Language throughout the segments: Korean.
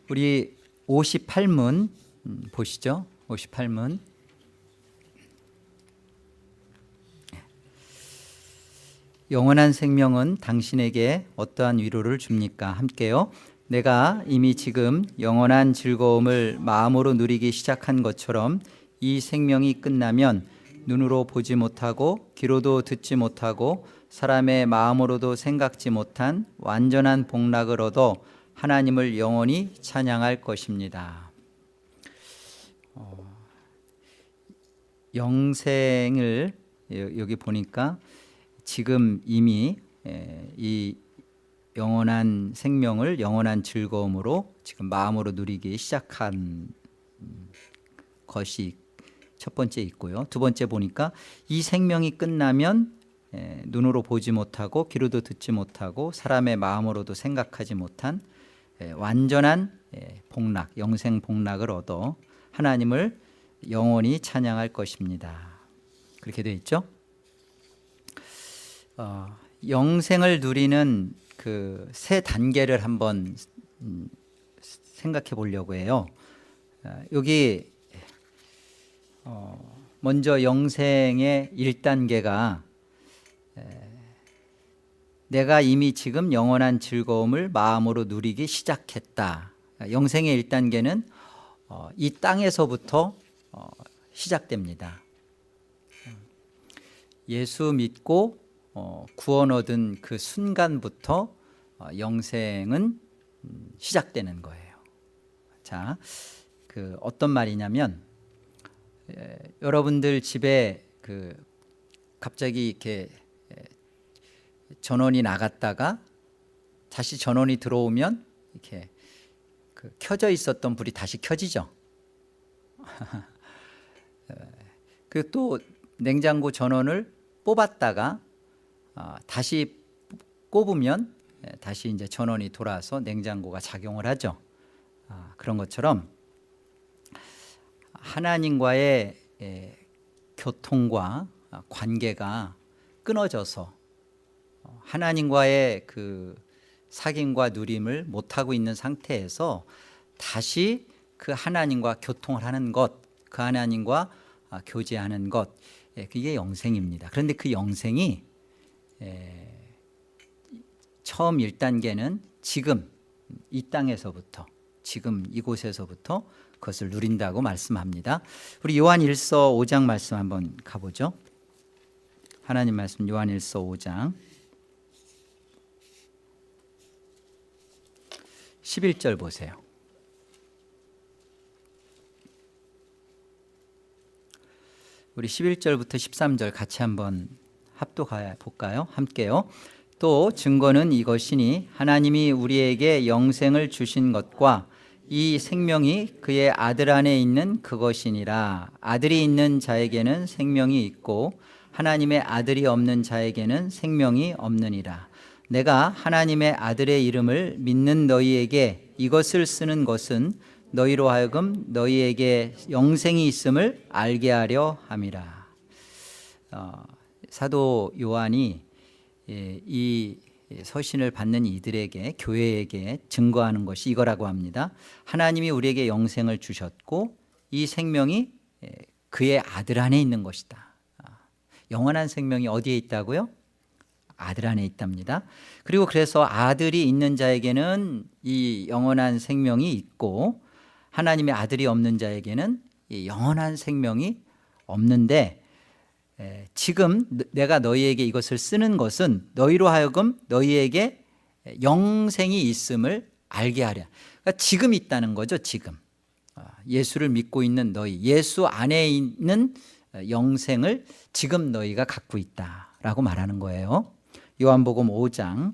우리 58문 보시죠. 58문. 영원한 생명은 당신에게 어떠한 위로를 줍니까? 함께요. 내가 이미 지금 영원한 즐거움을 마음으로 누리기 시작한 것처럼 이 생명이 끝나면 눈으로 보지 못하고 귀로도 듣지 못하고 사람의 마음으로도 생각지 못한 완전한 복락을 얻어 하나님을 영원히 찬양할 것입니다. 영생을 여기 보니까 지금 이미 이 영원한 생명을 영원한 즐거움으로 지금 마음으로 누리기 시작한 것이 첫 번째 있고요. 두 번째 보니까 이 생명이 끝나면 눈으로 보지 못하고 귀로도 듣지 못하고 사람의 마음으로도 생각하지 못한 완전한 복락, 영생 복락을 얻어 하나님을 영원히 찬양할 것입니다. 그렇게 되어 있죠. 영생을 누리는 그 세 단계를 한번 생각해 보려고 해요. 여기 먼저 영생의 1단계가 내가 이미 지금 영원한 즐거움을 마음으로 누리기 시작했다. 영생의 1단계는 이 땅에서부터 시작됩니다. 예수 믿고 구원 얻은 그 순간부터 영생은 시작되는 거예요. 자, 그 어떤 말이냐면 여러분들 집에 그 갑자기 이렇게 전원이 나갔다가 다시 전원이 들어오면 이렇게 그 켜져 있었던 불이 다시 켜지죠. 그 또 냉장고 전원을 뽑았다가 다시 꼽으면 다시 이제 전원이 돌아서 냉장고가 작용을 하죠. 그런 것처럼 하나님과의 교통과 관계가 끊어져서 하나님과의 그 사귐과 누림을 못하고 있는 상태에서 다시 그 하나님과 교통을 하는 것, 그 하나님과 교제하는 것, 그게 영생입니다. 그런데 그 영생이 처음 1단계는 지금 이 땅에서부터, 지금 이곳에서부터 그것을 누린다고 말씀합니다. 우리 요한 1서 5장 말씀 한번 가보죠. 하나님 말씀 요한 1서 5장 11절 보세요. 우리 11절부터 13절 같이 한번 합독해 볼까요? 함께요. 또 증거는 이것이니 하나님이 우리에게 영생을 주신 것과 이 생명이 그의 아들 안에 있는 그것이니라. 아들이 있는 자에게는 생명이 있고 하나님의 아들이 없는 자에게는 생명이 없느니라. 내가 하나님의 아들의 이름을 믿는 너희에게 이것을 쓰는 것은 너희로 하여금 너희에게 영생이 있음을 알게 하려 함이라. 사도 요한이 이 서신을 받는 이들에게, 교회에게 증거하는 것이 이거라고 합니다. 하나님이 우리에게 영생을 주셨고 이 생명이 그의 아들 안에 있는 것이다. 영원한 생명이 어디에 있다고요? 아들 안에 있답니다. 그리고 그래서 아들이 있는 자에게는 이 영원한 생명이 있고 하나님의 아들이 없는 자에게는 이 영원한 생명이 없는데, 지금 내가 너희에게 이것을 쓰는 것은 너희로 하여금 너희에게 영생이 있음을 알게 하려. 그러니까 지금 있다는 거죠. 지금 예수를 믿고 있는 너희, 예수 안에 있는 영생을 지금 너희가 갖고 있다라고 말하는 거예요. 요한복음 5장,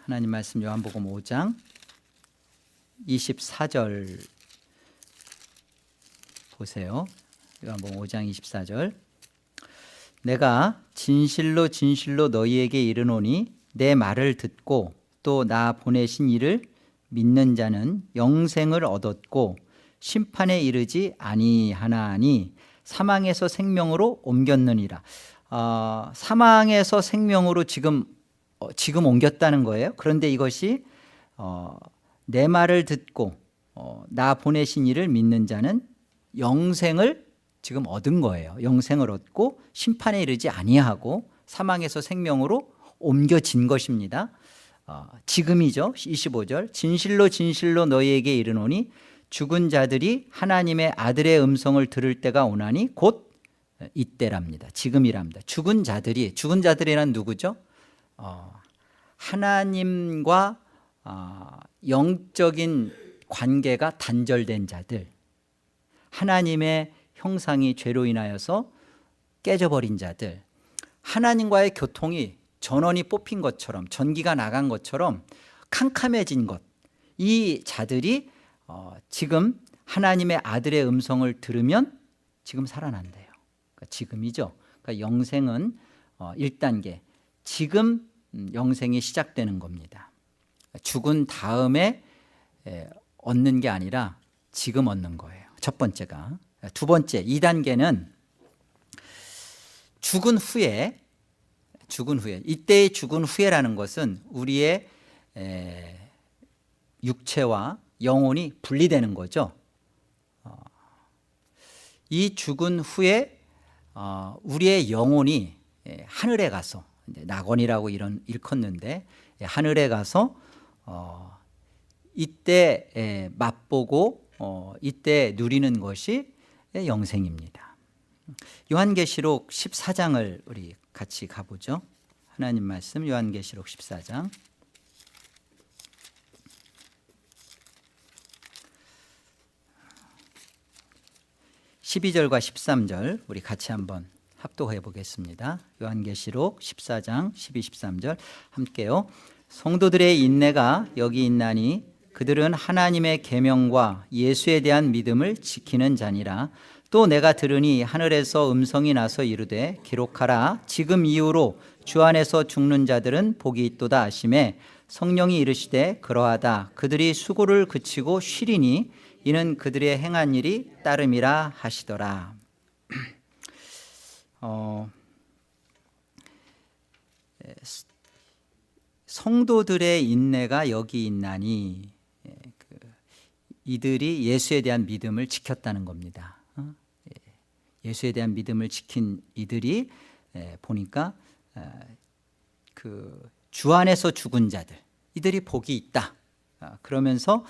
하나님 말씀 요한복음 5장 24절 보세요. 요한복음 5장 24절. 내가 진실로 진실로 너희에게 이르노니 내 말을 듣고 또 나 보내신 이를 믿는 자는 영생을 얻었고 심판에 이르지 아니하나니 사망에서 생명으로 옮겼느니라. 사망에서 생명으로 지금 지금 옮겼다는 거예요. 그런데 이것이 내 말을 듣고 나 보내신 이를 믿는 자는 영생을 지금 얻은 거예요. 영생을 얻고 심판에 이르지 아니하고 사망에서 생명으로 옮겨진 것입니다. 지금이죠. 25절 진실로 진실로 너희에게 이르노니 죽은 자들이 하나님의 아들의 음성을 들을 때가 오나니 곧 이때랍니다. 지금이랍니다. 죽은 자들이란 누구죠? 하나님과 영적인 관계가 단절된 자들, 하나님의 형상이 죄로 인하여서 깨져버린 자들, 하나님과의 교통이 전원이 뽑힌 것처럼, 전기가 나간 것처럼 캄캄해진 것, 이 자들이 지금 하나님의 아들의 음성을 들으면 지금 살아난대요. 그러니까 지금이죠. 그러니까 영생은 1단계, 지금 영생이 시작되는 겁니다. 죽은 다음에 얻는 게 아니라 지금 얻는 거예요. 첫 번째가. 두 번째, 2단계는 죽은 후에, 이때의 죽은 후에라는 것은 우리의 육체와 영혼이 분리되는 거죠. 이 죽은 후에 우리의 영혼이 하늘에 가서, 낙원이라고 일컫는데, 하늘에 가서 이때 맛보고 이때 누리는 것이 영생입니다. 요한계시록 14장을 우리 같이 가보죠. 하나님 말씀 요한계시록 14장 12절과 13절 우리 같이 한번 합독해 보겠습니다. 요한계시록 14장 12, 13절 함께요. 성도들의 인내가 여기 있나니 그들은 하나님의 계명과 예수에 대한 믿음을 지키는 자니라. 또 내가 들으니 하늘에서 음성이 나서 이르되 기록하라. 지금 이후로 주 안에서 죽는 자들은 복이 있도다 하시매 성령이 이르시되 그러하다. 그들이 수고를 그치고 쉬리니 이는 그들의 행한 일이 따름이라 하시더라. 성도들의 인내가 여기 있나니 이들이 예수에 대한 믿음을 지켰다는 겁니다. 예수에 대한 믿음을 지킨 이들이 보니까 그 주 안에서 죽은 자들, 이들이 복이 있다. 그러면서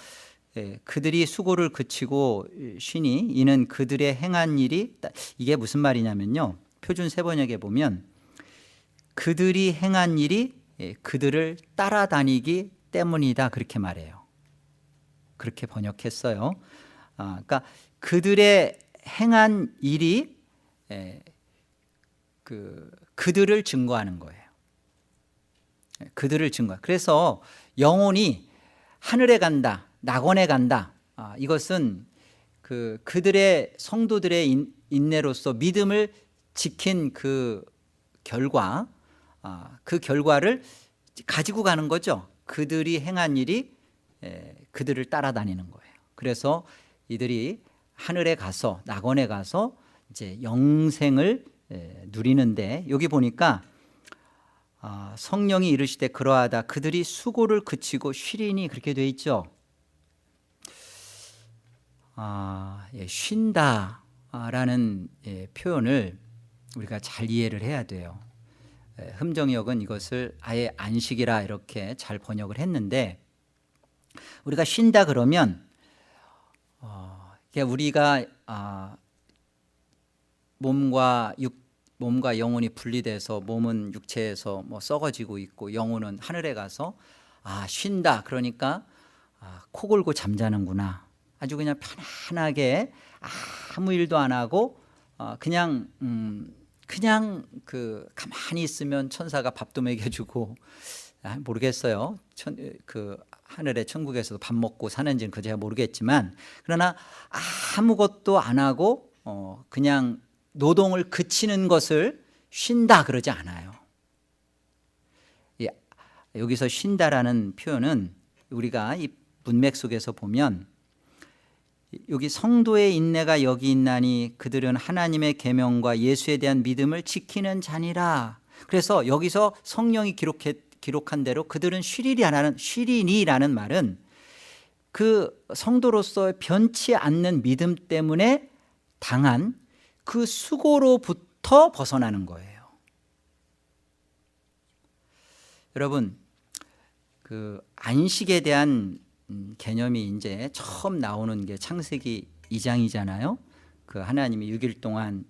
그들이 수고를 그치고 쉬니 이는 그들의 행한 일이, 이게 무슨 말이냐면요, 표준 세번역에 보면 그들이 행한 일이 그들을 따라다니기 때문이다, 그렇게 말해요. 그렇게 번역했어요. 그러니까 그들의 행한 일이 그들을 증거하는 거예요. 그들을 증거. 그래서 영혼이 하늘에 간다, 낙원에 간다. 이것은 그들의 성도들의 인내로서 믿음을 지킨 그 결과, 그 결과를 가지고 가는 거죠. 그들이 행한 일이 그들을 따라다니는 거예요. 그래서 이들이 하늘에 가서, 낙원에 가서 이제 영생을 누리는데, 여기 보니까 성령이 이르시되 그러하다. 그들이 수고를 그치고 쉬리니, 그렇게 돼 있죠. 쉰다라는 표현을 우리가 잘 이해를 해야 돼요. 흠정역은 이것을 아예 안식이라 이렇게 잘 번역을 했는데, 우리가 쉰다 그러면 우리가 몸과 영혼이 분리돼서 몸은 육체에서 뭐 썩어지고 있고 영혼은 하늘에 가서 쉰다, 그러니까 코 골고 잠자는구나, 아주 그냥 편안하게 아무 일도 안 하고 그냥 가만히 있으면 천사가 밥도 먹여주고, 모르겠어요. 하늘의 천국에서도 밥 먹고 사는지는 제가 모르겠지만, 그러나 아무것도 안 하고 그냥 노동을 그치는 것을 쉰다 그러지 않아요. 여기서 쉰다라는 표현은 우리가 이 문맥 속에서 보면, 여기 성도의 인내가 여기 있나니 그들은 하나님의 계명과 예수에 대한 믿음을 지키는 자니라. 그래서 여기서 성령이 기록한 대로 그들은 쉬리니라는 말은 그 성도로서의 변치 않는 믿음 때문에 당한 그 수고로부터 벗어나는 거예요. 여러분, 그 안식에 대한 개념이 이제 처음 나오는 게 창세기 2장이잖아요. 그 하나님이 6일 동안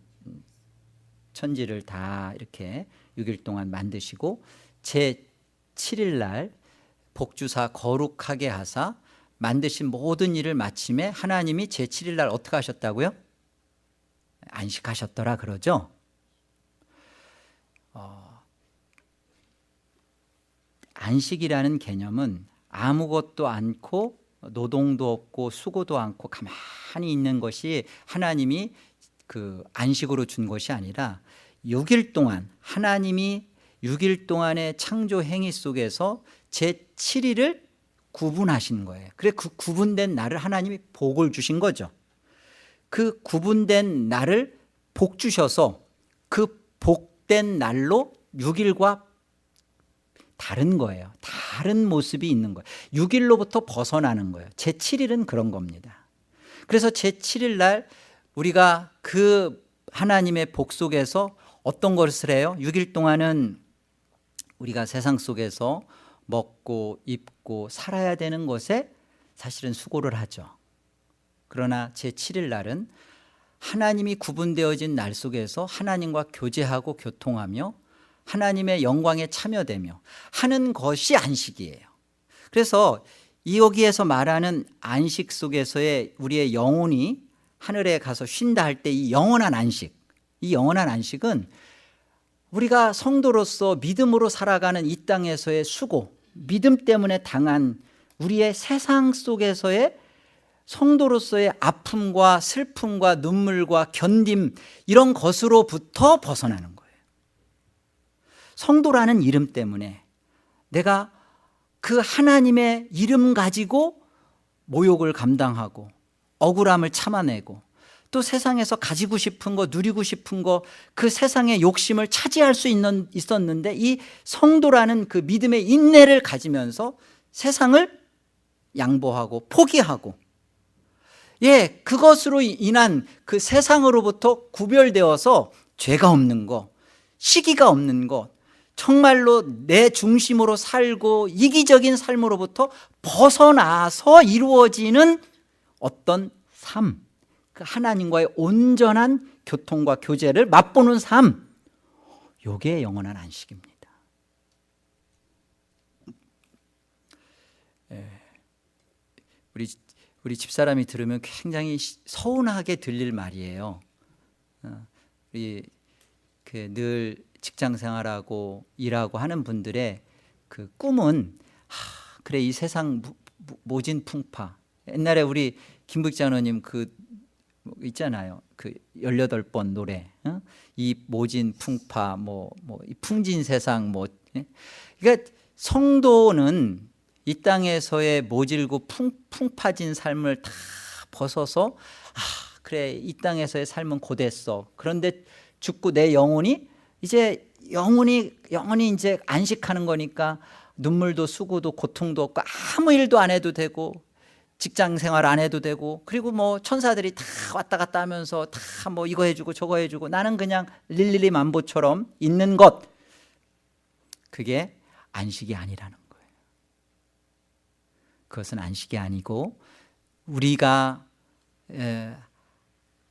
천지를 다 이렇게 6일 동안 만드시고 제 7일 날 복주사 거룩하게 하사 만드신 모든 일을 마침에 하나님이 제 7일 날 어떻게 하셨다고요? 안식하셨더라 그러죠. 안식이라는 개념은 아무것도 않고 노동도 없고 수고도 않고 가만히 있는 것이 하나님이 그 안식으로 준 것이 아니라 6일 동안 하나님이 6일 동안의 창조 행위 속에서 제 7일을 구분하신 거예요. 그래 그 구분된 날을 하나님이 복을 주신 거죠. 그 구분된 날을 복 주셔서 그 복된 날로 6일과 다른 거예요. 다른 모습이 있는 거예요. 6일로부터 벗어나는 거예요. 제 7일은 그런 겁니다. 그래서 제 7일 날 우리가 그 하나님의 복 속에서 어떤 것을 해요? 6일 동안은 우리가 세상 속에서 먹고 입고 살아야 되는 것에 사실은 수고를 하죠. 그러나 제 7일 날은 하나님이 구분되어진 날 속에서 하나님과 교제하고 교통하며 하나님의 영광에 참여되며 하는 것이 안식이에요. 그래서 여기에서 말하는 안식 속에서의 우리의 영혼이 하늘에 가서 쉰다 할 때 이 영원한 안식, 이 영원한 안식은 우리가 성도로서 믿음으로 살아가는 이 땅에서의 수고, 믿음 때문에 당한 우리의 세상 속에서의 성도로서의 아픔과 슬픔과 눈물과 견딤 이런 것으로부터 벗어나는 거예요. 성도라는 이름 때문에 내가 그 하나님의 이름 가지고 모욕을 감당하고 억울함을 참아내고 또 세상에서 가지고 싶은 거 누리고 싶은 거 그 세상의 욕심을 차지할 수 있었는데 이 성도라는 그 믿음의 인내를 가지면서 세상을 양보하고 포기하고 그것으로 인한 그 세상으로부터 구별되어서 죄가 없는 거, 시기가 없는 것, 정말로 내 중심으로 살고 이기적인 삶으로부터 벗어나서 이루어지는 어떤 삶, 그 하나님과의 온전한 교통과 교제를 맛보는 삶, 이게 영원한 안식입니다. 우리 집사람이 들으면 굉장히 서운하게 들릴 말이에요. 우리 늘 직장 생활하고 일하고 하는 분들의 그 꿈은 그래 이 세상 모진 풍파. 옛날에 우리 김북장로님 그 있잖아요. 그 18번 노래. 이 모진 풍파 이 풍진 세상 그러니까 성도는 이 땅에서의 모질고 풍파진 삶을 다 벗어서 그래 이 땅에서의 삶은 고됐어. 그런데 죽고 내 영혼이 이제 영원히 이제 안식하는 거니까 눈물도 수고도 고통도 없고 아무 일도 안 해도 되고 직장 생활 안 해도 되고 그리고 천사들이 다 왔다 갔다 하면서 다 이거 해주고 저거 해주고 나는 그냥 릴릴리 만보처럼 있는 것, 그게 안식이 아니라는 거예요. 그것은 안식이 아니고 우리가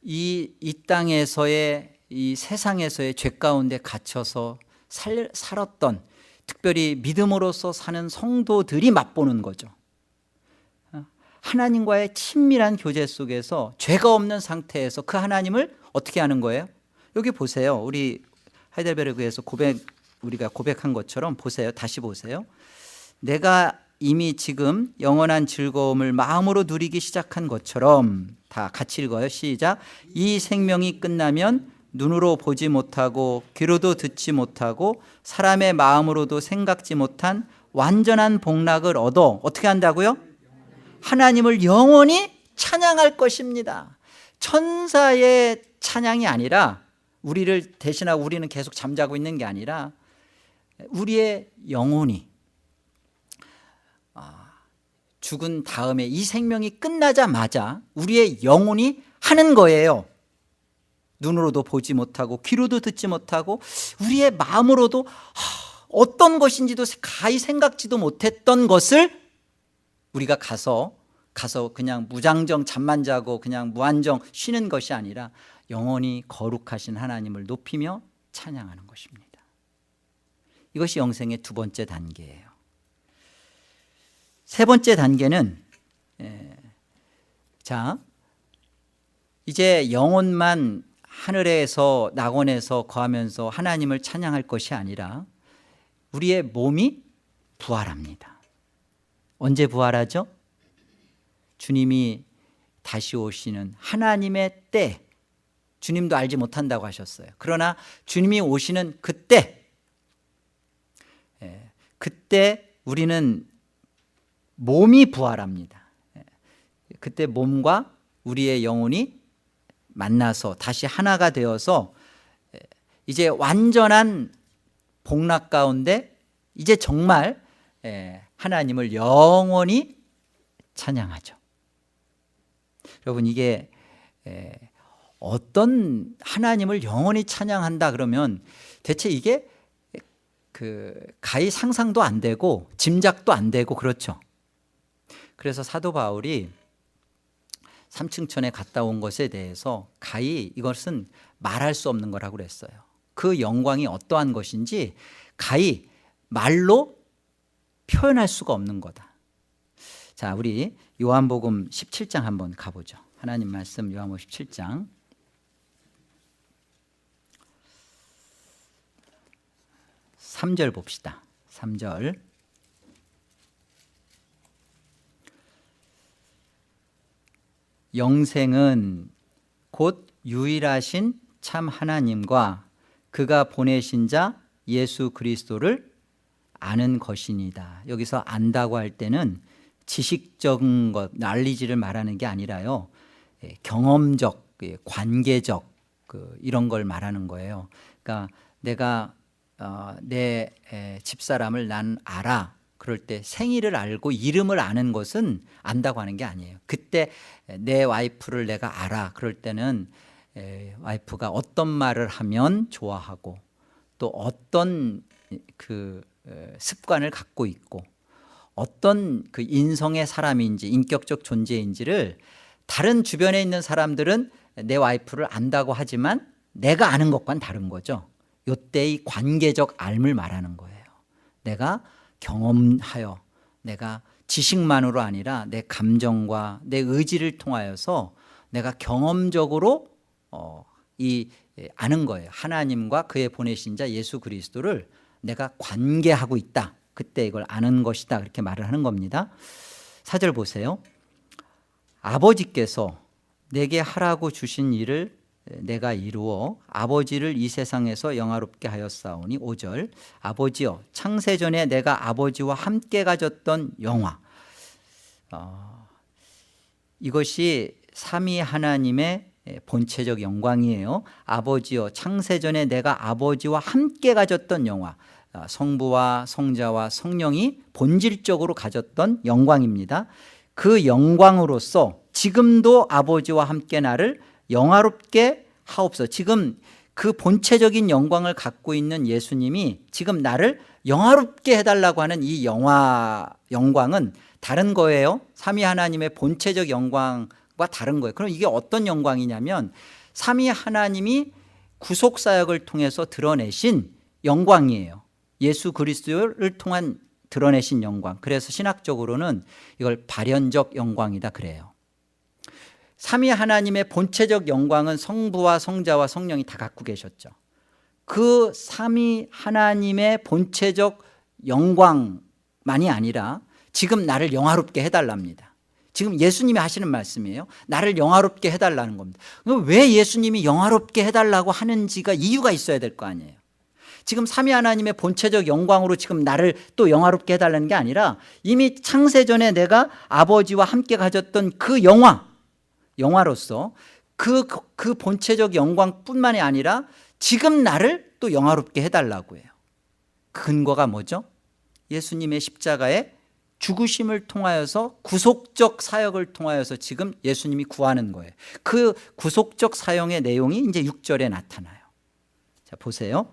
이 땅에서의 이 세상에서의 죄 가운데 갇혀서 살았던 특별히 믿음으로서 사는 성도들이 맛보는 거죠. 하나님과의 친밀한 교제 속에서 죄가 없는 상태에서 그 하나님을 어떻게 하는 거예요? 여기 보세요. 우리 하이델베르그에서 우리가 고백한 것처럼 보세요. 다시 보세요. 내가 이미 지금 영원한 즐거움을 마음으로 누리기 시작한 것처럼, 다 같이 읽어요. 시작. 이 생명이 끝나면 눈으로 보지 못하고 귀로도 듣지 못하고 사람의 마음으로도 생각지 못한 완전한 복락을 얻어 어떻게 한다고요? 하나님을 영원히 찬양할 것입니다. 천사의 찬양이 아니라 우리를 대신하고 우리는 계속 잠자고 있는 게 아니라 우리의 영혼이 죽은 다음에 이 생명이 끝나자마자 우리의 영혼이 하는 거예요. 눈으로도 보지 못하고 귀로도 듣지 못하고 우리의 마음으로도 어떤 것인지도 가히 생각지도 못했던 것을 우리가 가서 그냥 무장정 잠만 자고 그냥 무한정 쉬는 것이 아니라 영원히 거룩하신 하나님을 높이며 찬양하는 것입니다. 이것이 영생의 두 번째 단계예요. 세 번째 단계는 이제 영혼만 하늘에서 낙원에서 거하면서 하나님을 찬양할 것이 아니라 우리의 몸이 부활합니다. 언제 부활하죠? 주님이 다시 오시는 하나님의 때, 주님도 알지 못한다고 하셨어요. 그러나 주님이 오시는 그때 우리는 몸이 부활합니다. 그때 몸과 우리의 영혼이 만나서 다시 하나가 되어서 이제 완전한 복락 가운데 이제 정말 하나님을 영원히 찬양하죠. 여러분, 이게 어떤 하나님을 영원히 찬양한다 그러면 대체 이게 가히 상상도 안 되고 짐작도 안 되고 그렇죠. 그래서 사도 바울이 삼층천에 갔다 온 것에 대해서 가히 이것은 말할 수 없는 거라고 그랬어요. 그 영광이 어떠한 것인지 가히 말로 표현할 수가 없는 거다. 자, 우리 요한복음 17장 한번 가보죠. 하나님 말씀 요한복음 17장 3절 봅시다. 3절. 영생은 곧 유일하신 참 하나님과 그가 보내신 자 예수 그리스도를 아는 것이니다. 여기서 안다고 할 때는 지식적인 것, 난리지를 말하는 게 아니라요, 경험적, 관계적 이런 걸 말하는 거예요. 그러니까 내가 내 집사람을 난 알아. 그럴 때 생일을 알고 이름을 아는 것은 안다고 하는 게 아니에요. 그때 내 와이프를 내가 알아. 그럴 때는 와이프가 어떤 말을 하면 좋아하고 또 어떤 습관을 갖고 있고 어떤 인성의 사람인지 인격적 존재인지를 다른 주변에 있는 사람들은 내 와이프를 안다고 하지만 내가 아는 것과는 다른 거죠. 이때의 관계적 알을 말하는 거예요. 내가 경험하여 내가 지식만으로 아니라 내 감정과 내 의지를 통하여서 내가 경험적으로 아는 거예요. 하나님과 그의 보내신 자 예수 그리스도를 내가 관계하고 있다. 그때 이걸 아는 것이다. 그렇게 말을 하는 겁니다. 4절 보세요. 아버지께서 내게 하라고 주신 일을 내가 이루어 아버지를 이 세상에서 영화롭게 하였사오니 5절. 아버지여, 창세전에 내가 아버지와 함께 가졌던 영화. 이것이 삼위 하나님의 본체적 영광이에요. 아버지여, 창세전에 내가 아버지와 함께 가졌던 영화. 성부와 성자와 성령이 본질적으로 가졌던 영광입니다. 그 영광으로서 지금도 아버지와 함께 나를 영화롭게 하옵소서. 지금 그 본체적인 영광을 갖고 있는 예수님이 지금 나를 영화롭게 해달라고 하는 이 영광은 다른 거예요. 삼위 하나님의 본체적 영광과 다른 거예요. 그럼 이게 어떤 영광이냐면 삼위 하나님이 구속사역을 통해서 드러내신 영광이에요. 예수 그리스도를 통한 드러내신 영광. 그래서 신학적으로는 이걸 발현적 영광이다 그래요. 삼위 하나님의 본체적 영광은 성부와 성자와 성령이 다 갖고 계셨죠. 그 삼위 하나님의 본체적 영광만이 아니라 지금 나를 영화롭게 해달랍니다. 지금 예수님이 하시는 말씀이에요. 나를 영화롭게 해달라는 겁니다. 왜 예수님이 영화롭게 해달라고 하는지가 이유가 있어야 될 거 아니에요. 지금 삼위 하나님의 본체적 영광으로 지금 나를 또 영화롭게 해달라는 게 아니라 이미 창세전에 내가 아버지와 함께 가졌던 그 영화로서 그 본체적 영광뿐만이 아니라 지금 나를 또 영화롭게 해달라고 해요. 근거가 뭐죠? 예수님의 십자가의 죽으심을 통하여서 구속적 사역을 통하여서 지금 예수님이 구하는 거예요. 그 구속적 사역의 내용이 이제 6절에 나타나요. 자, 보세요.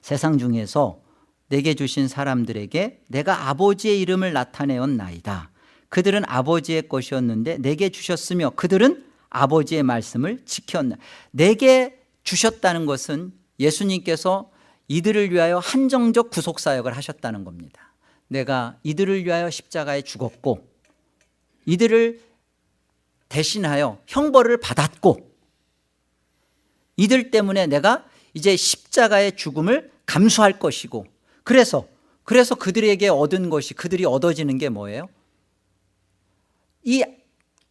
세상 중에서 내게 주신 사람들에게 내가 아버지의 이름을 나타내었나이다. 그들은 아버지의 것이었는데 내게 주셨으며 그들은 아버지의 말씀을 지켰나. 내게 주셨다는 것은 예수님께서 이들을 위하여 한정적 구속사역을 하셨다는 겁니다. 내가 이들을 위하여 십자가에 죽었고 이들을 대신하여 형벌을 받았고 이들 때문에 내가 이제 십자가의 죽음을 감수할 것이고 그래서 그들에게 얻은 것이 그들이 얻어지는 게 뭐예요? 이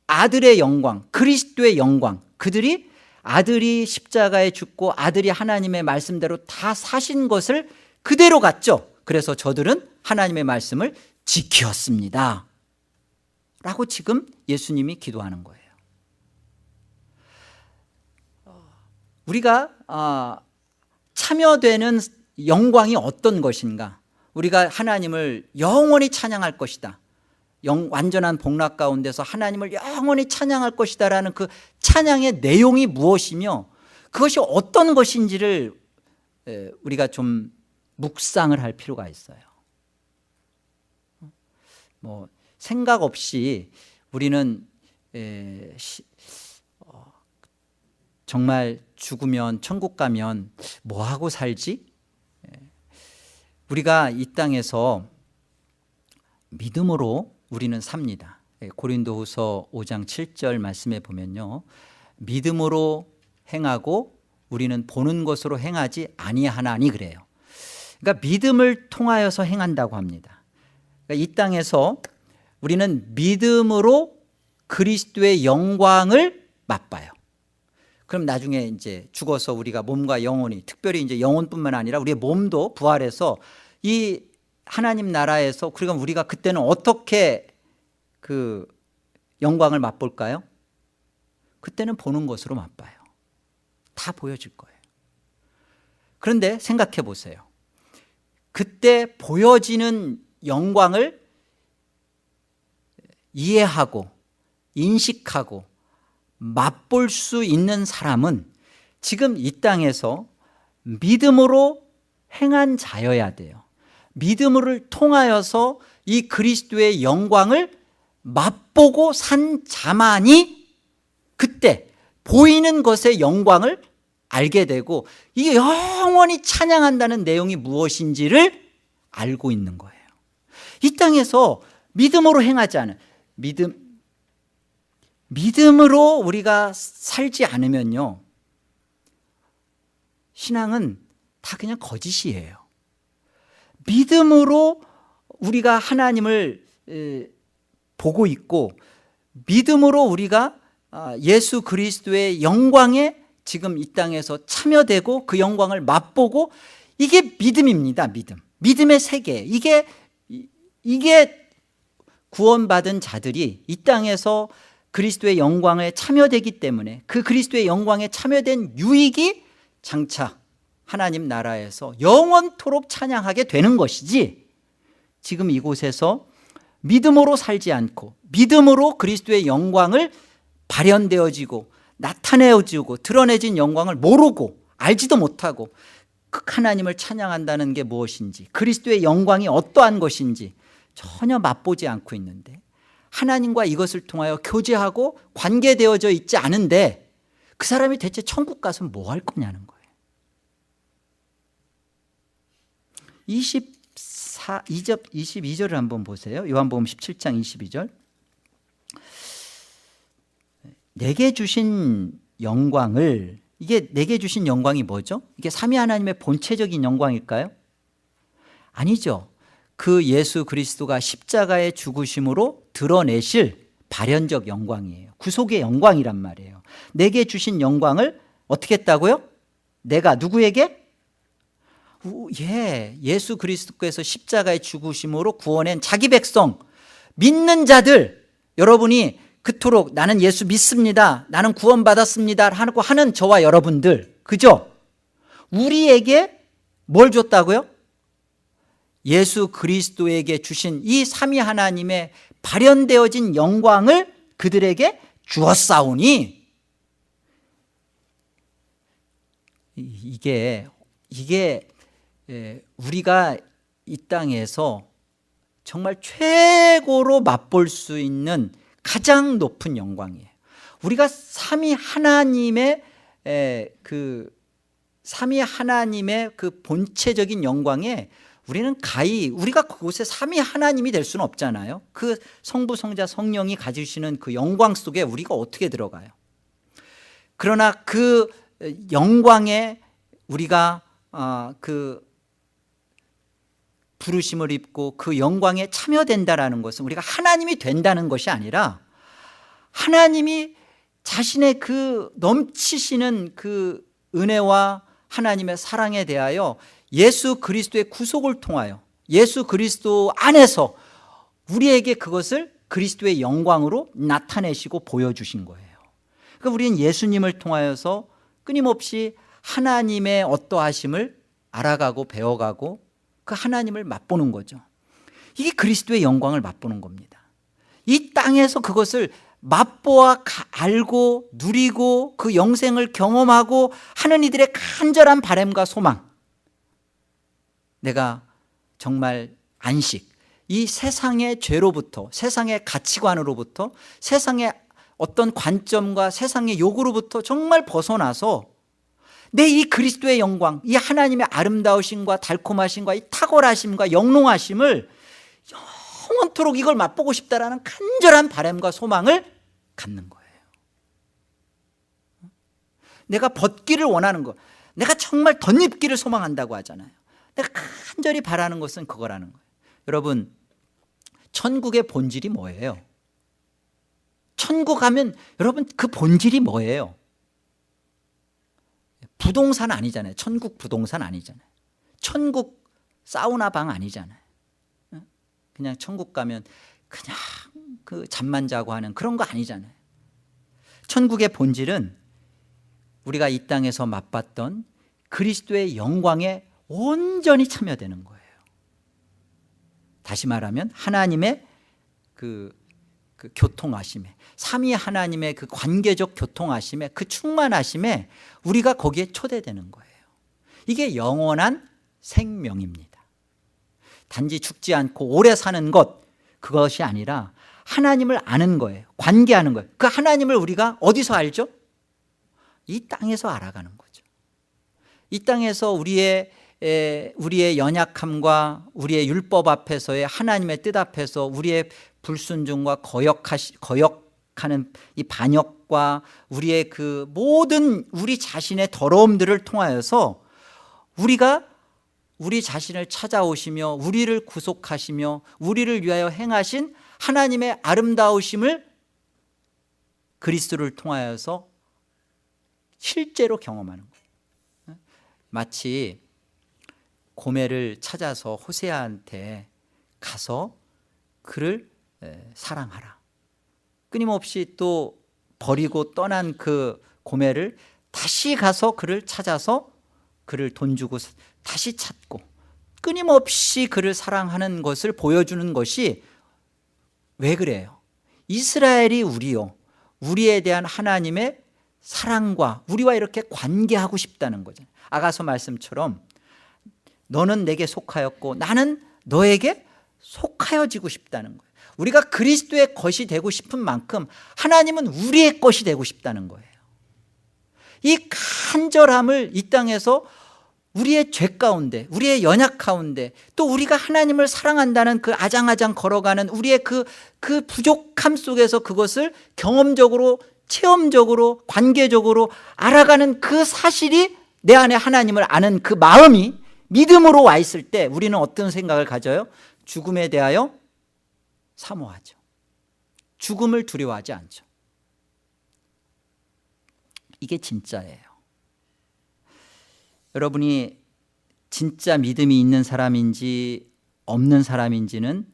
아들의 영광, 그리스도의 영광, 그들이 아들이 십자가에 죽고 아들이 하나님의 말씀대로 다 사신 것을 그대로 갔죠. 그래서 저들은 하나님의 말씀을 지켰습니다 라고 지금 예수님이 기도하는 거예요. 우리가 참여되는 영광이 어떤 것인가? 우리가 하나님을 영원히 찬양할 것이다, 완전한 복락 가운데서 하나님을 영원히 찬양할 것이다 라는 그 찬양의 내용이 무엇이며 그것이 어떤 것인지를 우리가 좀 묵상을 할 필요가 있어요. 뭐 생각 없이 우리는 정말 죽으면 천국 가면 뭐하고 살지? 우리가 이 땅에서 믿음으로 우리는 삽니다. 고린도후서 5장 7절 말씀에 보면요, 믿음으로 행하고 우리는 보는 것으로 행하지 아니하나니 그래요. 그러니까 믿음을 통하여서 행한다고 합니다. 그러니까 이 땅에서 우리는 믿음으로 그리스도의 영광을 맛봐요. 그럼 나중에 이제 죽어서 우리가 몸과 영혼이, 특별히 이제 영혼뿐만 아니라 우리의 몸도 부활해서 이 하나님 나라에서, 그러니까 우리가 그때는 어떻게 그 영광을 맛볼까요? 그때는 보는 것으로 맛봐요. 다 보여질 거예요. 그런데 생각해 보세요. 그때 보여지는 영광을 이해하고 인식하고 맛볼 수 있는 사람은 지금 이 땅에서 믿음으로 행한 자여야 돼요. 믿음을 통하여서 이 그리스도의 영광을 맛보고 산 자만이 그때 보이는 것의 영광을 알게 되고 이게 영원히 찬양한다는 내용이 무엇인지를 알고 있는 거예요. 이 땅에서 믿음으로 행하지 않은 믿음으로 우리가 살지 않으면요, 신앙은 다 그냥 거짓이에요. 믿음으로 우리가 하나님을 보고 있고 믿음으로 우리가 예수 그리스도의 영광에 지금 이 땅에서 참여되고 그 영광을 맛보고, 이게 믿음입니다. 믿음의 세계. 이게 구원받은 자들이 이 땅에서 그리스도의 영광에 참여되기 때문에 그 그리스도의 영광에 참여된 유익이 장차 하나님 나라에서 영원토록 찬양하게 되는 것이지, 지금 이곳에서 믿음으로 살지 않고 믿음으로 그리스도의 영광을 발현되어지고 나타내어지고 드러내진 영광을 모르고 알지도 못하고 하나님을 찬양한다는 게 무엇인지, 그리스도의 영광이 어떠한 것인지 전혀 맛보지 않고 있는데, 하나님과 이것을 통하여 교제하고 관계되어져 있지 않은데 그 사람이 대체 천국 가서 뭐 할 거냐는 거예요. 22절을 한번 보세요. 요한복음 17장 22절. 내게 주신 영광을, 이게 내게 주신 영광이 뭐죠? 이게 삼위 하나님의 본체적인 영광일까요? 아니죠. 그 예수 그리스도가 십자가의 죽으심으로 드러내실 발현적 영광이에요. 구속의 영광이란 말이에요. 내게 주신 영광을 어떻게 했다고요? 내가 누구에게? 예수 그리스도께서 십자가의 죽으심으로 구원한 자기 백성, 믿는 자들, 여러분이 그토록 나는 예수 믿습니다, 나는 구원받았습니다 하고 하는 저와 여러분들, 그죠? 우리에게 뭘 줬다고요? 예수 그리스도에게 주신 이 삼위 하나님의 발현되어진 영광을 그들에게 주었사오니, 이게 우리가 이 땅에서 정말 최고로 맛볼 수 있는 가장 높은 영광이에요. 우리가 삼위 하나님의 그 본체적인 영광에 우리는 우리가 그곳에 삼위 하나님이 될 수는 없잖아요. 그 성부, 성자, 성령이 가지시는 그 영광 속에 우리가 어떻게 들어가요? 그러나 그 영광에 우리가 그 부르심을 입고 그 영광에 참여된다라는 것은 우리가 하나님이 된다는 것이 아니라, 하나님이 자신의 그 넘치시는 그 은혜와 하나님의 사랑에 대하여 예수 그리스도의 구속을 통하여 예수 그리스도 안에서 우리에게 그것을 그리스도의 영광으로 나타내시고 보여주신 거예요. 그러니까 우리는 예수님을 통하여서 끊임없이 하나님의 어떠하심을 알아가고 배워가고 그 하나님을 맛보는 거죠. 이게 그리스도의 영광을 맛보는 겁니다. 이 땅에서 그것을 맛보아 알고 누리고 그 영생을 경험하고 하는 이들의 간절한 바람과 소망, 내가 정말 안식, 이 세상의 죄로부터, 세상의 가치관으로부터, 세상의 어떤 관점과 세상의 요구로부터 정말 벗어나서 내 이 그리스도의 영광, 이 하나님의 아름다우심과 달콤하심과 이 탁월하심과 영롱하심을 영원토록 이걸 맛보고 싶다라는 간절한 바람과 소망을 갖는 거예요. 내가 벗기를 원하는 거, 내가 정말 덧입기를 소망한다고 하잖아요. 내가 간절히 바라는 것은 그거라는 거예요. 여러분, 천국의 본질이 뭐예요? 천국 가면 여러분 그 본질이 뭐예요? 부동산 아니잖아요. 천국 부동산 아니잖아요. 천국 사우나 방 아니잖아요. 그냥 천국 가면 그냥 그 잠만 자고 하는 그런 거 아니잖아요. 천국의 본질은 우리가 이 땅에서 맛봤던 그리스도의 영광에 온전히 참여되는 거예요. 다시 말하면 하나님의 그 교통하심에, 삼위 하나님의 그 관계적 교통하심에, 그 충만하심에 우리가 거기에 초대되는 거예요. 이게 영원한 생명입니다. 단지 죽지 않고 오래 사는 것, 그것이 아니라 하나님을 아는 거예요. 관계하는 거예요. 그 하나님을 우리가 어디서 알죠? 이 땅에서 알아가는 거죠. 이 땅에서 우리의 연약함과 우리의 율법 앞에서의 하나님의 뜻 앞에서 우리의 불순종과 거역하는 이 반역과 우리의 그 모든 우리 자신의 더러움들을 통하여서 우리가 우리 자신을 찾아오시며 우리를 구속하시며 우리를 위하여 행하신 하나님의 아름다우심을 그리스도를 통하여서 실제로 경험하는 거예요. 마치 고멜을 찾아서 호세아한테 가서 그를 사랑하라, 끊임없이 또 버리고 떠난 그 고멜을 다시 가서 그를 찾아서 그를 돈 주고 다시 찾고 끊임없이 그를 사랑하는 것을 보여주는 것이, 왜 그래요? 이스라엘이 우리에 대한 하나님의 사랑과 우리와 이렇게 관계하고 싶다는 거죠. 아가서 말씀처럼 너는 내게 속하였고 나는 너에게 속하여지고 싶다는 거예요. 우리가 그리스도의 것이 되고 싶은 만큼 하나님은 우리의 것이 되고 싶다는 거예요. 이 간절함을 이 땅에서 우리의 죄 가운데, 우리의 연약 가운데, 또 우리가 하나님을 사랑한다는 그 아장아장 걸어가는 우리의 그 부족함 속에서 그것을 경험적으로, 체험적으로, 관계적으로 알아가는 그 사실이, 내 안에 하나님을 아는 그 마음이 믿음으로 와 있을 때 우리는 어떤 생각을 가져요? 죽음에 대하여 사모하죠. 죽음을 두려워하지 않죠. 이게 진짜예요. 여러분이 진짜 믿음이 있는 사람인지 없는 사람인지는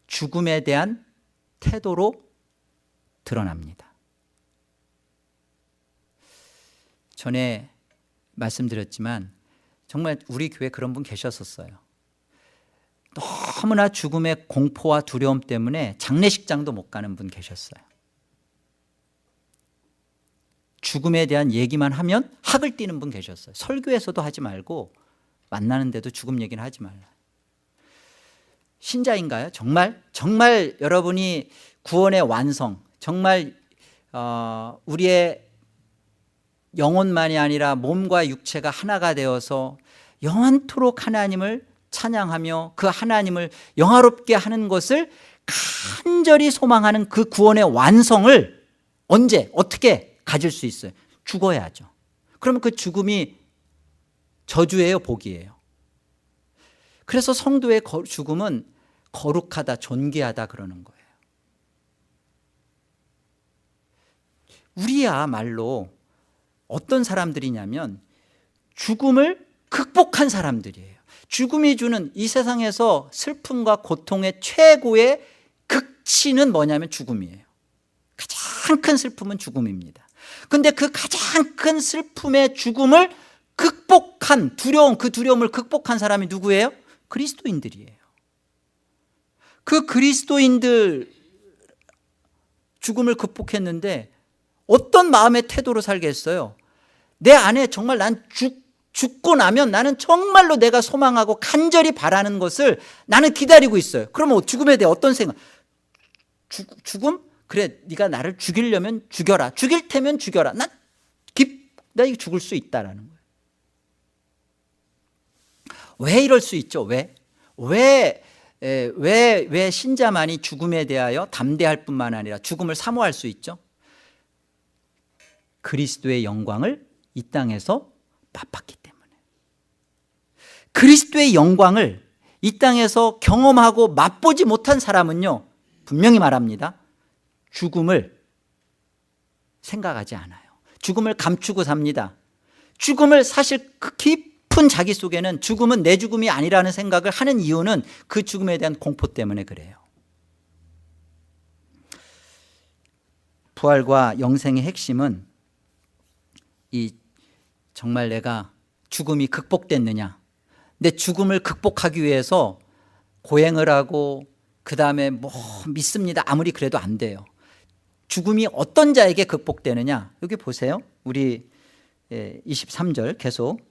죽음에 대한 태도로 드러납니다. 전에 말씀드렸지만 정말 우리 교회 그런 분 계셨었어요. 너무나 죽음의 공포와 두려움 때문에 장례식장도 못 가는 분 계셨어요. 죽음에 대한 얘기만 하면 학을 띠는 분 계셨어요. 설교에서도 하지 말고 만나는데도 죽음 얘기는 하지 말라. 신자인가요? 정말 여러분이 구원의 완성, 정말 우리의 영혼만이 아니라 몸과 육체가 하나가 되어서 영원토록 하나님을 찬양하며 그 하나님을 영화롭게 하는 것을 간절히 소망하는 그 구원의 완성을 언제 어떻게 가질 수 있어요? 죽어야죠. 그러면 그 죽음이 저주예요, 복이에요? 그래서 성도의 죽음은 거룩하다, 존귀하다 그러는 거예요. 우리야말로 어떤 사람들이냐면 죽음을 극복한 사람들이에요. 죽음이 주는 이 세상에서 슬픔과 고통의 최고의 극치는 뭐냐면 죽음이에요. 가장 큰 슬픔은 죽음입니다. 그런데 그 가장 큰 슬픔의 죽음을 극복한 그 두려움을 극복한 사람이 누구예요? 그리스도인들이에요. 그 그리스도인들 죽음을 극복했는데 어떤 마음의 태도로 살겠어요? 내 안에 정말 난 죽고 나면 나는 정말로 내가 소망하고 간절히 바라는 것을 나는 기다리고 있어요. 그러면 죽음에 대해 어떤 생각? 죽음? 그래, 네가 나를 죽이려면 죽여라. 죽일 테면 죽여라. 나 이거 죽을 수 있다라는 거예요. 왜 이럴 수 있죠? 왜 신자만이 죽음에 대하여 담대할 뿐만 아니라 죽음을 사모할 수 있죠? 그리스도의 영광을 이 땅에서 맛봤기 때문에. 그리스도의 영광을 이 땅에서 경험하고 맛보지 못한 사람은요, 분명히 말합니다. 죽음을 생각하지 않아요. 죽음을 감추고 삽니다. 죽음을 사실 그 깊은 자기 속에는 죽음은 내 죽음이 아니라는 생각을 하는 이유는 그 죽음에 대한 공포 때문에 그래요. 부활과 영생의 핵심은 정말 내가 죽음이 극복됐느냐. 내 죽음을 극복하기 위해서 고행을 하고 그 다음에 믿습니다. 아무리 그래도 안 돼요. 죽음이 어떤 자에게 극복되느냐. 여기 보세요. 우리 23절 계속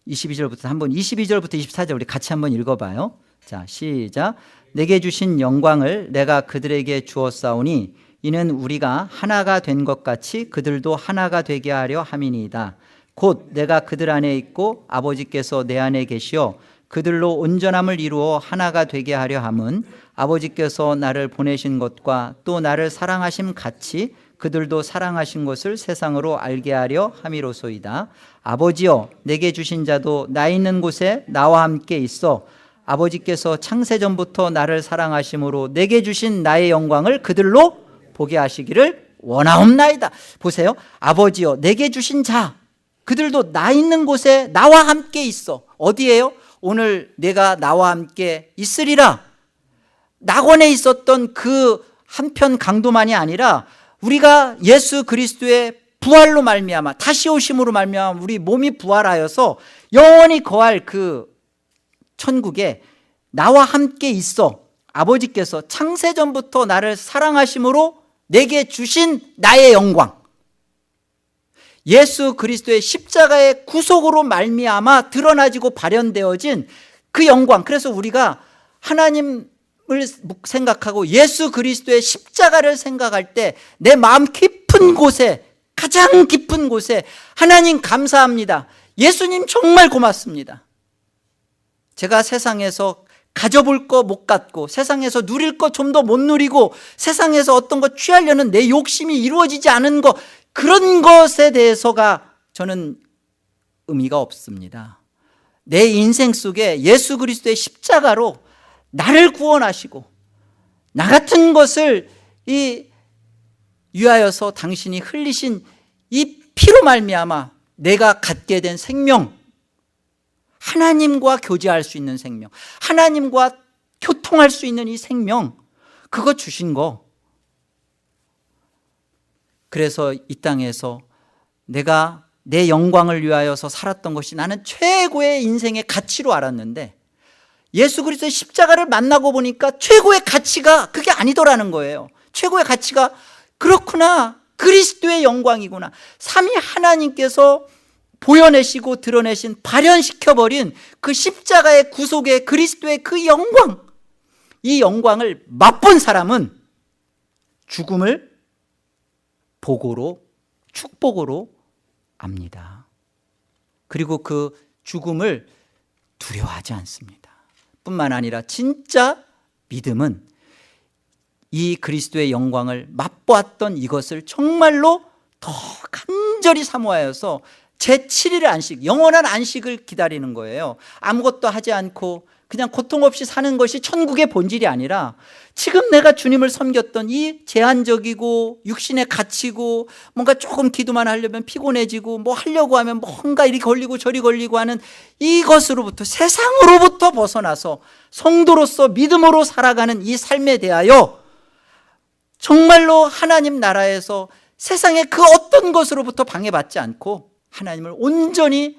22절부터 24절 우리 같이 한번 읽어봐요. 자, 시작. 내게 주신 영광을 내가 그들에게 주었사오니 이는 우리가 하나가 된 것 같이 그들도 하나가 되게 하려 함이니이다. 곧 내가 그들 안에 있고 아버지께서 내 안에 계시어 그들로 온전함을 이루어 하나가 되게 하려 함은 아버지께서 나를 보내신 것과 또 나를 사랑하심 같이 그들도 사랑하신 것을 세상으로 알게 하려 함이로소이다. 아버지여, 내게 주신 자도 나 있는 곳에 나와 함께 있어 아버지께서 창세전부터 나를 사랑하심으로 내게 주신 나의 영광을 그들로 보게 하시기를 원하옵나이다. 보세요. 아버지여, 내게 주신 자 그들도 나 있는 곳에 나와 함께 있어. 어디예요? 오늘 내가 나와 함께 있으리라. 낙원에 있었던 그 한편 강도만이 아니라 우리가 예수 그리스도의 부활로 말미암아 다시 오심으로 말미암아 우리 몸이 부활하여서 영원히 거할 그 천국에 나와 함께 있어 아버지께서 창세전부터 나를 사랑하심으로 내게 주신 나의 영광, 예수 그리스도의 십자가의 구속으로 말미암아 드러나지고 발현되어진 그 영광. 그래서 우리가 하나님을 생각하고 예수 그리스도의 십자가를 생각할 때 내 마음 깊은 곳에, 가장 깊은 곳에 하나님 감사합니다. 예수님 정말 고맙습니다. 제가 세상에서 가져볼 거 못 갖고 세상에서 누릴 거 좀 더 못 누리고 세상에서 어떤 거 취하려는 내 욕심이 이루어지지 않은 거, 그런 것에 대해서가 저는 의미가 없습니다. 내 인생 속에 예수 그리스도의 십자가로 나를 구원하시고 나 같은 것을 위하여서 당신이 흘리신 이 피로 말미암아 내가 갖게 된 생명, 하나님과 교제할 수 있는 생명, 하나님과 교통할 수 있는 이 생명, 그거 주신 거. 그래서 이 땅에서 내가 내 영광을 위하여서 살았던 것이 나는 최고의 인생의 가치로 알았는데 예수 그리스도의 십자가를 만나고 보니까 최고의 가치가 그게 아니더라는 거예요. 최고의 가치가 그렇구나, 그리스도의 영광이구나. 삼위 하나님께서 보여내시고 드러내신, 발현시켜버린 그 십자가의 구속의 그리스도의 그 영광, 이 영광을 맛본 사람은 죽음을 복으로, 축복으로 압니다. 그리고 그 죽음을 두려워하지 않습니다. 뿐만 아니라 진짜 믿음은 이 그리스도의 영광을 맛보았던 이것을 정말로 더 간절히 사모하여서 제7일의 안식, 영원한 안식을 기다리는 거예요. 아무것도 하지 않고 그냥 고통 없이 사는 것이 천국의 본질이 아니라 지금 내가 주님을 섬겼던 이 제한적이고 육신의 가치고 뭔가 조금 기도만 하려면 피곤해지고 뭐 하려고 하면 뭔가 이리 걸리고 저리 걸리고 하는 이것으로부터, 세상으로부터 벗어나서 성도로서 믿음으로 살아가는 이 삶에 대하여 정말로 하나님 나라에서 세상의 그 어떤 것으로부터 방해받지 않고 하나님을 온전히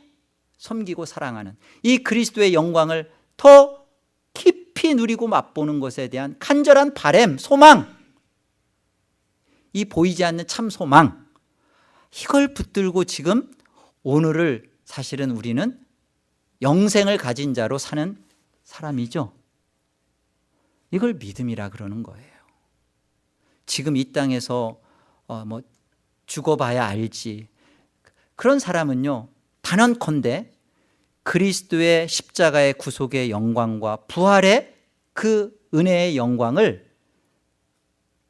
섬기고 사랑하는 이 그리스도의 영광을 더 깊이 누리고 맛보는 것에 대한 간절한 바람, 소망, 이 보이지 않는 참 소망, 이걸 붙들고 지금 오늘을 사실은 우리는 영생을 가진 자로 사는 사람이죠. 이걸 믿음이라 그러는 거예요. 지금 이 땅에서 뭐 죽어봐야 알지, 그런 사람은요, 단언컨대 그리스도의 십자가의 구속의 영광과 부활의 그 은혜의 영광을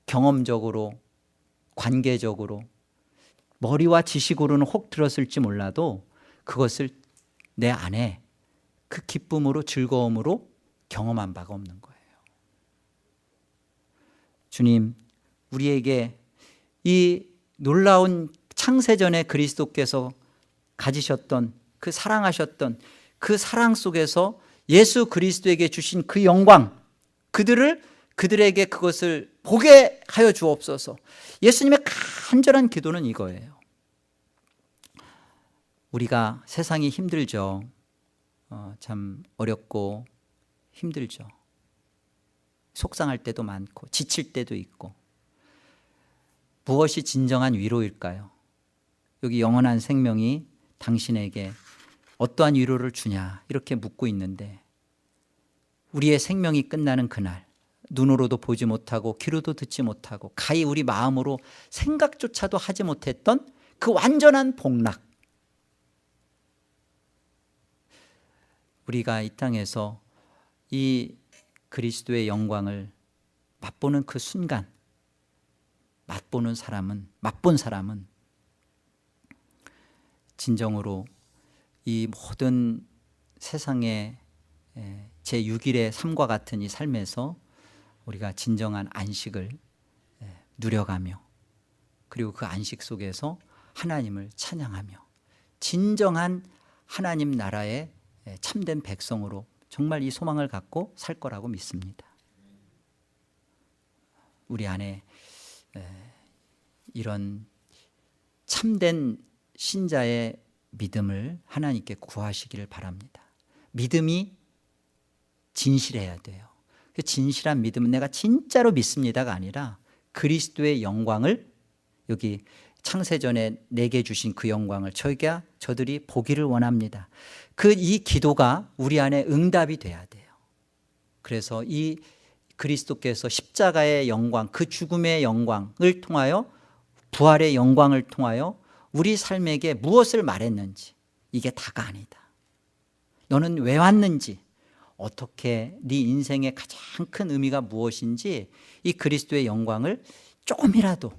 경험적으로, 관계적으로, 머리와 지식으로는 혹 들었을지 몰라도 그것을 내 안에 그 기쁨으로, 즐거움으로 경험한 바가 없는 거예요. 주님, 우리에게 이 놀라운 창세전에 그리스도께서 가지셨던 그 사랑하셨던 그 사랑 속에서 예수 그리스도에게 주신 그 영광, 그들에게 그것을 보게 하여 주옵소서. 예수님의 간절한 기도는 이거예요. 우리가 세상이 힘들죠. 참 어렵고 힘들죠. 속상할 때도 많고 지칠 때도 있고. 무엇이 진정한 위로일까요? 여기 영원한 생명이 당신에게 어떠한 위로를 주냐 이렇게 묻고 있는데, 우리의 생명이 끝나는 그날, 눈으로도 보지 못하고 귀로도 듣지 못하고 가히 우리 마음으로 생각조차도 하지 못했던 그 완전한 복락, 우리가 이 땅에서 이 그리스도의 영광을 맛보는 그 순간, 맛본 사람은 진정으로 이 모든 세상의 제6일의 삶과 같은 이 삶에서 우리가 진정한 안식을 누려가며, 그리고 그 안식 속에서 하나님을 찬양하며 진정한 하나님 나라의 참된 백성으로 정말 이 소망을 갖고 살 거라고 믿습니다. 우리 안에 이런 참된 신자의 믿음을 하나님께 구하시기를 바랍니다. 믿음이 진실해야 돼요. 그 진실한 믿음은 내가 진짜로 믿습니다가 아니라 그리스도의 영광을, 여기 창세전에 내게 주신 그 영광을 저들이 보기를 원합니다. 이 기도가 우리 안에 응답이 돼야 돼요. 그래서 이 그리스도께서 십자가의 영광, 그 죽음의 영광을 통하여, 부활의 영광을 통하여 우리 삶에게 무엇을 말했는지, 이게 다가 아니다. 너는 왜 왔는지, 어떻게 네 인생의 가장 큰 의미가 무엇인지 이 그리스도의 영광을 조금이라도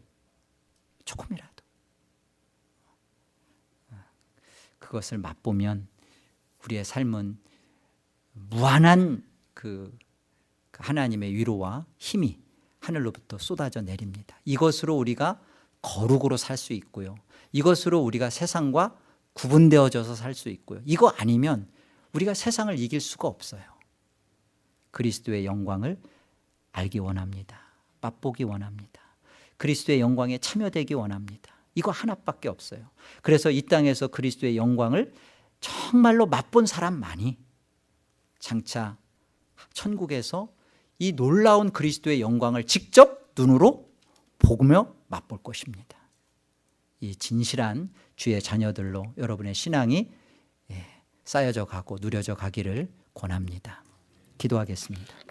그것을 맛보면 우리의 삶은 무한한 그 하나님의 위로와 힘이 하늘로부터 쏟아져 내립니다. 이것으로 우리가 거룩으로 살 수 있고요, 이것으로 우리가 세상과 구분되어져서 살 수 있고요, 이거 아니면 우리가 세상을 이길 수가 없어요. 그리스도의 영광을 알기 원합니다. 맛보기 원합니다. 그리스도의 영광에 참여되기 원합니다. 이거 하나밖에 없어요. 그래서 이 땅에서 그리스도의 영광을 정말로 맛본 사람만이 장차 천국에서 이 놀라운 그리스도의 영광을 직접 눈으로 보며 맛볼 것입니다. 이 진실한 주의 자녀들로 여러분의 신앙이 쌓여져 가고 누려져 가기를 권합니다. 기도하겠습니다.